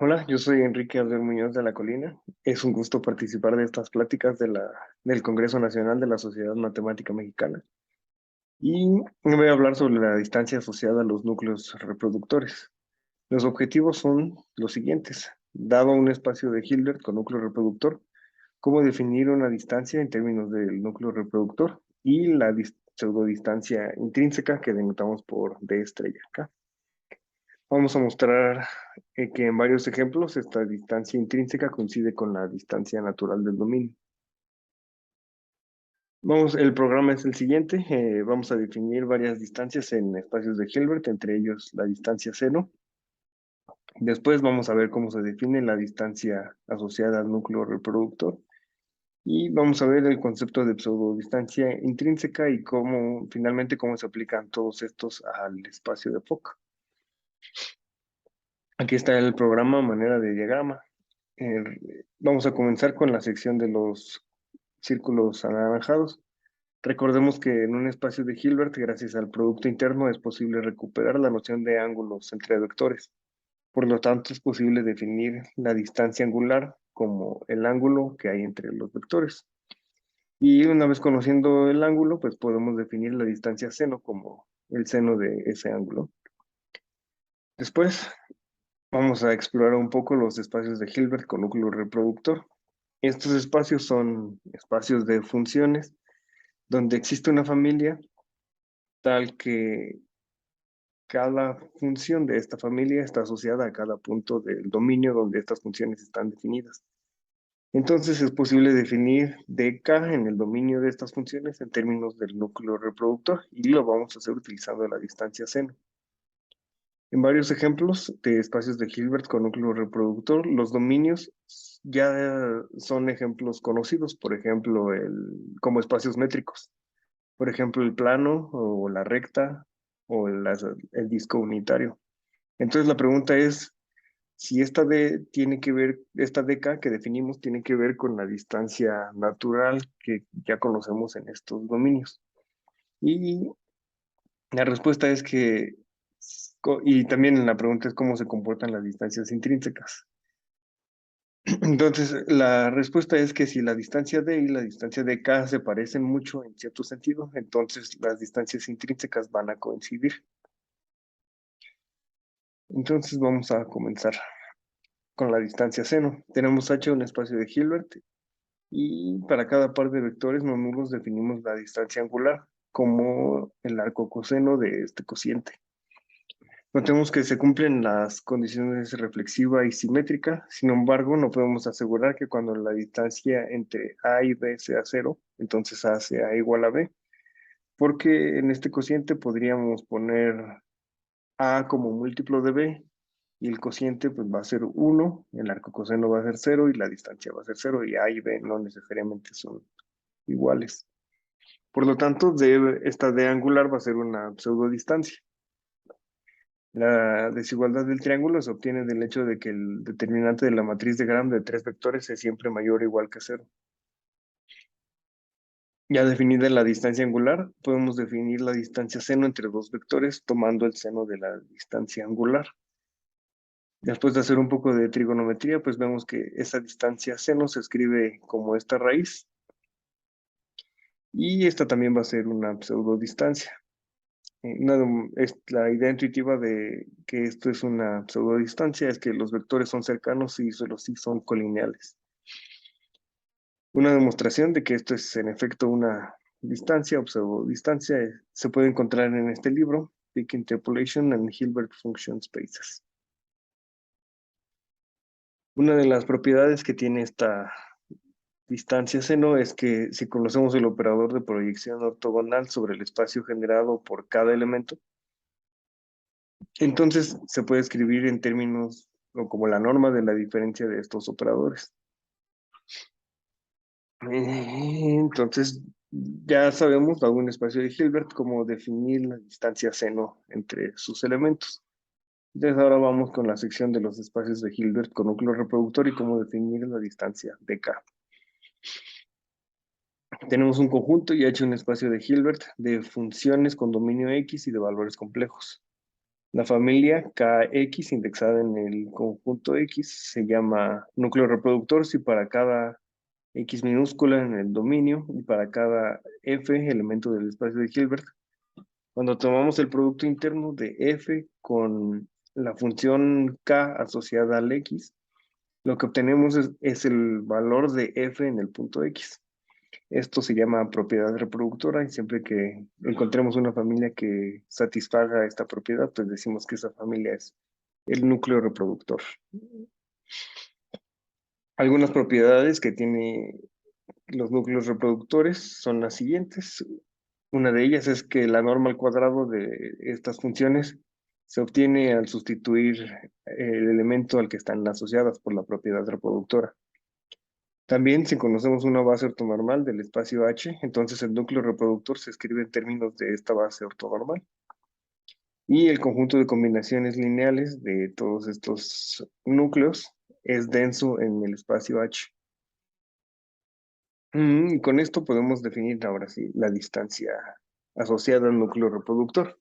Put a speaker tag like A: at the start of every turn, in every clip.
A: Hola, yo soy Enrique Abel Muñoz de la Colina. Es un gusto participar de estas pláticas del Congreso Nacional de la Sociedad Matemática Mexicana. Y me voy a hablar sobre la distancia asociada a los núcleos reproductores. Los objetivos son los siguientes. Dado un espacio de Hilbert con núcleo reproductor, ¿cómo definir una distancia en términos del núcleo reproductor? Y la pseudodistancia intrínseca que denotamos por D estrella acá. Vamos a mostrar que en varios ejemplos esta distancia intrínseca coincide con la distancia natural del dominio. El programa es el siguiente. Vamos a definir varias distancias en espacios de Hilbert, entre ellos la distancia seno. Después vamos a ver cómo se define la distancia asociada al núcleo reproductor. Y vamos a ver el concepto de pseudodistancia intrínseca y finalmente, cómo se aplican todos estos al espacio de Fock. Aquí está el programa a manera de diagrama. Vamos a comenzar con la sección de los círculos anaranjados. Recordemos que en un espacio de Hilbert, gracias al producto interno, es posible recuperar la noción de ángulos entre vectores. Por lo tanto, es posible definir la distancia angular como el ángulo que hay entre los vectores. Y una vez conociendo el ángulo, pues podemos definir la distancia seno como el seno de ese ángulo. Después, vamos a explorar un poco los espacios de Hilbert con núcleo reproductor. Estos espacios son espacios de funciones donde existe una familia tal que cada función de esta familia está asociada a cada punto del dominio donde estas funciones están definidas. Entonces es posible definir dk en el dominio de estas funciones en términos del núcleo reproductor y lo vamos a hacer utilizando la distancia seno. En varios ejemplos de espacios de Hilbert con núcleo reproductor, los dominios ya son ejemplos conocidos, por ejemplo, como espacios métricos. Por ejemplo, el plano o la recta o el disco unitario. Entonces la pregunta es si esta dk que definimos tiene que ver con la distancia natural que ya conocemos en estos dominios. Y la respuesta es y también la pregunta es cómo se comportan las distancias intrínsecas. Entonces, la respuesta es que si la distancia d y la distancia de k se parecen mucho en cierto sentido, entonces las distancias intrínsecas van a coincidir. Entonces vamos a comenzar con la distancia seno. Tenemos H un espacio de Hilbert y para cada par de vectores no nulos definimos la distancia angular como el arco coseno de este cociente. Notemos que se cumplen las condiciones reflexiva y simétrica, sin embargo, no podemos asegurar que cuando la distancia entre A y B sea cero, entonces A sea igual a B, porque en este cociente podríamos poner A como múltiplo de B y el cociente pues va a ser 1, el arco coseno va a ser cero y la distancia va a ser cero y A y B no necesariamente son iguales. Por lo tanto, esta D angular va a ser una pseudodistancia. La desigualdad del triángulo se obtiene del hecho de que el determinante de la matriz de Gram de tres vectores es siempre mayor o igual que cero. Ya definida la distancia angular, podemos definir la distancia seno entre dos vectores tomando el seno de la distancia angular. Después de hacer un poco de trigonometría, pues vemos que esa distancia seno se escribe como esta raíz y esta también va a ser una pseudodistancia. La idea intuitiva de que esto es una pseudodistancia es que los vectores son cercanos y solo sí son colineales. Una demostración de que esto es en efecto una distancia o pseudodistancia se puede encontrar en este libro, Peak Interpolation and Hilbert Function Spaces. Una de las propiedades que tiene esta distancia seno es que si conocemos el operador de proyección ortogonal sobre el espacio generado por cada elemento, entonces se puede escribir en términos o como la norma de la diferencia de estos operadores. Entonces ya sabemos, dado un espacio de Hilbert, cómo definir la distancia seno entre sus elementos. Entonces ahora vamos con la sección de los espacios de Hilbert con núcleo reproductor y cómo definir la distancia dk. Tenemos un conjunto y hecho un espacio de Hilbert de funciones con dominio X y de valores complejos. La familia KX indexada en el conjunto X se llama núcleo reproductor si para cada X minúscula en el dominio y para cada F elemento del espacio de Hilbert. Cuando tomamos el producto interno de F con la función K asociada al X, lo que obtenemos es el valor de F en el punto X. Esto se llama propiedad reproductora y siempre que encontremos una familia que satisfaga esta propiedad, pues decimos que esa familia es el núcleo reproductor. Algunas propiedades que tiene los núcleos reproductores son las siguientes. Una de ellas es que la norma al cuadrado de estas funciones se obtiene al sustituir el elemento al que están asociadas por la propiedad reproductora. También, si conocemos una base ortonormal del espacio H, entonces el núcleo reproductor se escribe en términos de esta base ortonormal. Y el conjunto de combinaciones lineales de todos estos núcleos es denso en el espacio H. Y con esto podemos definir ahora sí la distancia asociada al núcleo reproductor.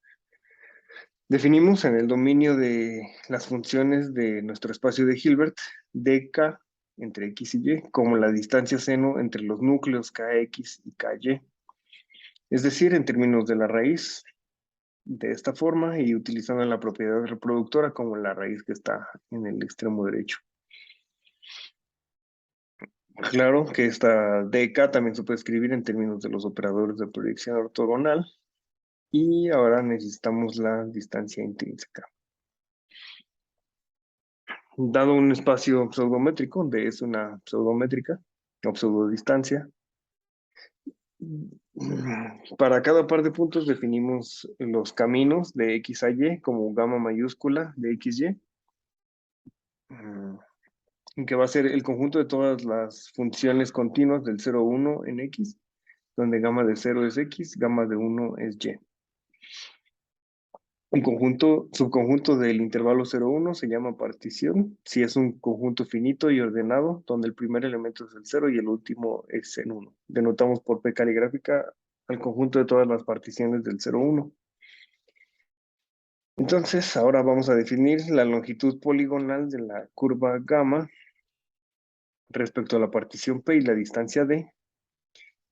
A: Definimos en el dominio de las funciones de nuestro espacio de Hilbert dk entre x y y como la distancia seno entre los núcleos kx y ky. Es decir, en términos de la raíz, de esta forma y utilizando la propiedad reproductora como la raíz que está en el extremo derecho. Claro que esta dk también se puede escribir en términos de los operadores de proyección ortogonal y ahora necesitamos la distancia intrínseca. Dado un espacio pseudométrico, D es una pseudométrica o pseudodistancia, para cada par de puntos definimos los caminos de X a Y como gamma mayúscula de XY, que va a ser el conjunto de todas las funciones continuas del 0, 1 en X, donde gamma de 0 es X, gamma de 1 es Y. Un subconjunto del intervalo 0, 1 se llama partición, si es un conjunto finito y ordenado, donde el primer elemento es el 0 y el último es el 1. Denotamos por P caligráfica al conjunto de todas las particiones del 0, 1. Entonces, ahora vamos a definir la longitud poligonal de la curva gamma respecto a la partición P y la distancia D,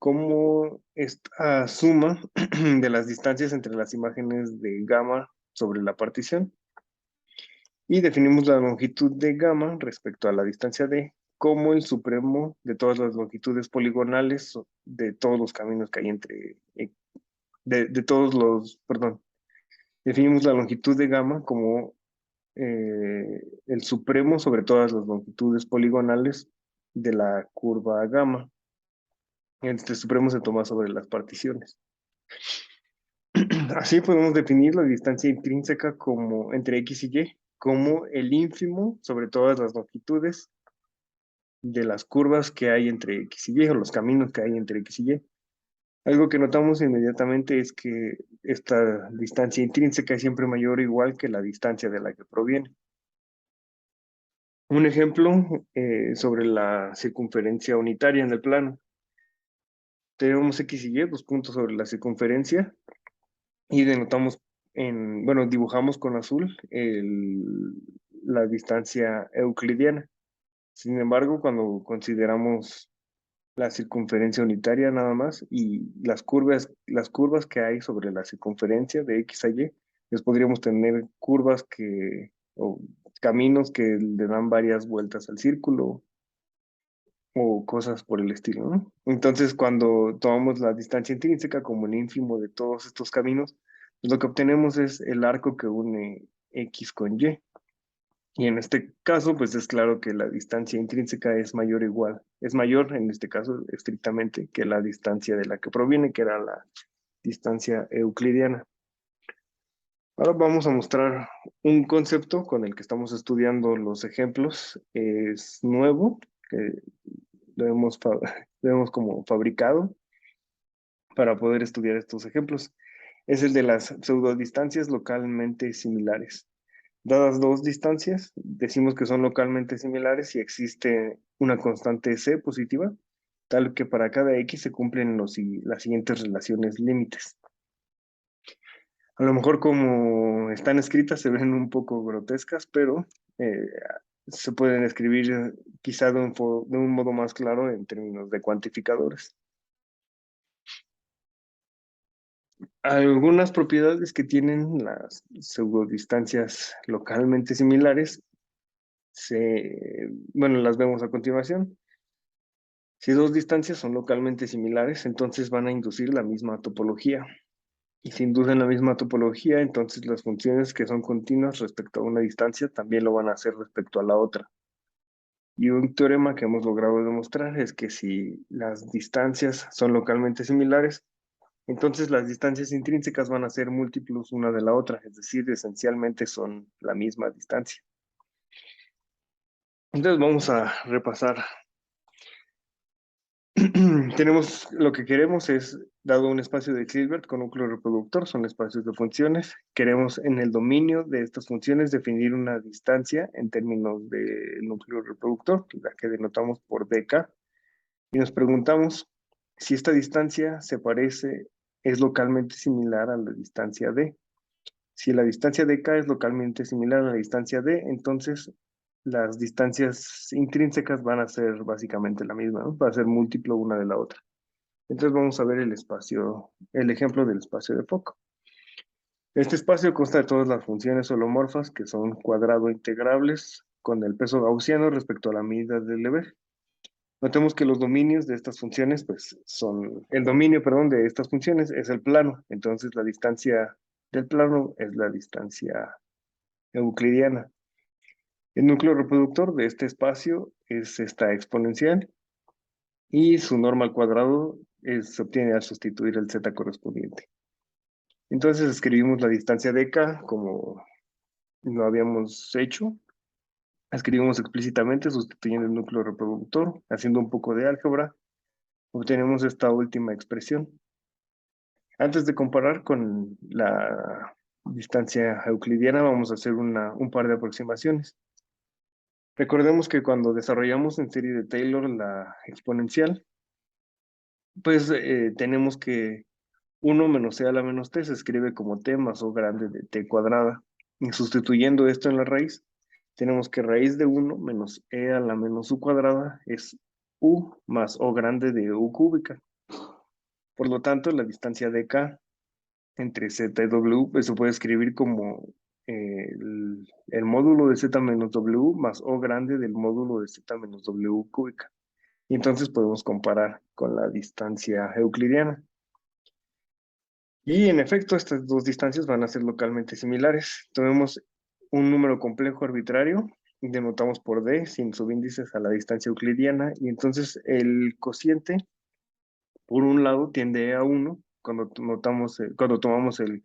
A: como esta suma de las distancias entre las imágenes de gamma sobre la partición. Y definimos la longitud de gamma respecto a la distancia D como el supremo de todas las longitudes poligonales de todos los caminos que hay entre, perdón, definimos la longitud de gamma como el supremo sobre todas las longitudes poligonales de la curva gamma. Este supremo se toma sobre las particiones. Así podemos definir la distancia intrínseca como entre X y Y como el ínfimo sobre todas las longitudes de las curvas que hay entre X y Y o los caminos que hay entre X y Y. Algo que notamos inmediatamente es que esta distancia intrínseca es siempre mayor o igual que la distancia de la que proviene. Un ejemplo sobre la circunferencia unitaria en el plano. Tenemos X y Y, dos puntos sobre la circunferencia, y denotamos dibujamos con azul la distancia euclidiana. Sin embargo, cuando consideramos la circunferencia unitaria nada más y las curvas que hay sobre la circunferencia de X a Y, pues podríamos tener o caminos que le dan varias vueltas al círculo o cosas por el estilo, ¿no? Entonces, cuando tomamos la distancia intrínseca como el ínfimo de todos estos caminos, pues lo que obtenemos es el arco que une X con Y. Y en este caso, pues es claro que la distancia intrínseca es mayor o igual. Es mayor, en este caso, estrictamente, que la distancia de la que proviene, que era la distancia euclidiana. Ahora vamos a mostrar un concepto con el que estamos estudiando los ejemplos. Es nuevo, que lo hemos como fabricado para poder estudiar estos ejemplos. Es el de las pseudodistancias localmente similares. Dadas dos distancias, decimos que son localmente similares si existe una constante c positiva, tal que para cada x se cumplen las siguientes relaciones límites. A lo mejor como están escritas se ven un poco grotescas, pero eh, se pueden escribir quizá de un modo más claro en términos de cuantificadores. Algunas propiedades que tienen las pseudodistancias localmente similares, bueno, las vemos a continuación. Si dos distancias son localmente similares, entonces van a inducir la misma topología. Y si inducen la misma topología, entonces las funciones que son continuas respecto a una distancia también lo van a hacer respecto a la otra. Y un teorema que hemos logrado demostrar es que si las distancias son localmente similares, entonces las distancias intrínsecas van a ser múltiplos una de la otra, es decir, esencialmente son la misma distancia. Entonces vamos a repasar. Tenemos lo que queremos es, dado un espacio de Hilbert con núcleo reproductor, son espacios de funciones. Queremos en el dominio de estas funciones definir una distancia en términos del núcleo reproductor, la que denotamos por dk, y nos preguntamos si esta distancia es localmente similar a la distancia d. Si la distancia dk es localmente similar a la distancia d, entonces las distancias intrínsecas van a ser básicamente la misma, ¿no? Va a ser múltiplo una de la otra. Entonces vamos a ver el ejemplo del espacio de foco. Este espacio consta de todas las funciones holomorfas que son cuadrado integrables con el peso gaussiano respecto a la medida del deber. Notemos que los dominios de estas funciones, pues el dominio, perdón, de estas funciones es el plano. Entonces la distancia del plano es la distancia euclidiana. El núcleo reproductor de este espacio es esta exponencial y su norma al cuadrado se obtiene al sustituir el z correspondiente. Entonces escribimos la distancia de k como lo habíamos hecho. Escribimos explícitamente sustituyendo el núcleo reproductor, haciendo un poco de álgebra. Obtenemos esta última expresión. Antes de comparar con la distancia euclidiana, vamos a hacer un par de aproximaciones. Recordemos que cuando desarrollamos en serie de Taylor la exponencial, pues tenemos que 1 menos e a la menos t se escribe como t más o grande de t cuadrada. Y sustituyendo esto en la raíz, tenemos que raíz de 1 menos e a la menos u cuadrada es u más o grande de u cúbica. Por lo tanto, la distancia de k entre z y w pues, se puede escribir como el módulo de z menos w más o grande del módulo de z menos w cúbica. Y entonces podemos comparar con la distancia euclidiana. Y en efecto, estas dos distancias van a ser localmente similares. Tomemos un número complejo arbitrario y denotamos por d sin subíndices a la distancia euclidiana. Y entonces el cociente, por un lado, tiende a 1 cuando tomamos el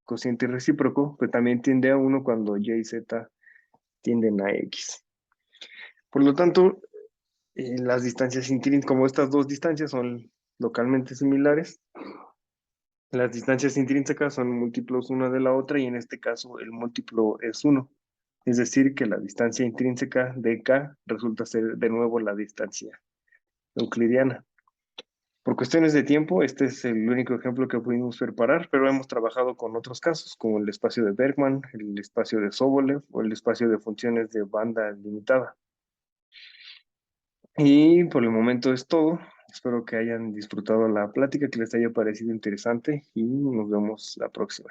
A: cociente recíproco, pero también tiende a 1 cuando y y z tienden a x. Por lo tanto, las distancias intrínsecas, como estas dos distancias son localmente similares, las distancias intrínsecas son múltiplos una de la otra y en este caso el múltiplo es 1. Es decir, que la distancia intrínseca de k resulta ser de nuevo la distancia euclidiana. Por cuestiones de tiempo, este es el único ejemplo que pudimos preparar, pero hemos trabajado con otros casos, como el espacio de Bergman, el espacio de Sobolev o el espacio de funciones de banda limitada. Y por el momento es todo. Espero que hayan disfrutado la plática, que les haya parecido interesante y nos vemos la próxima.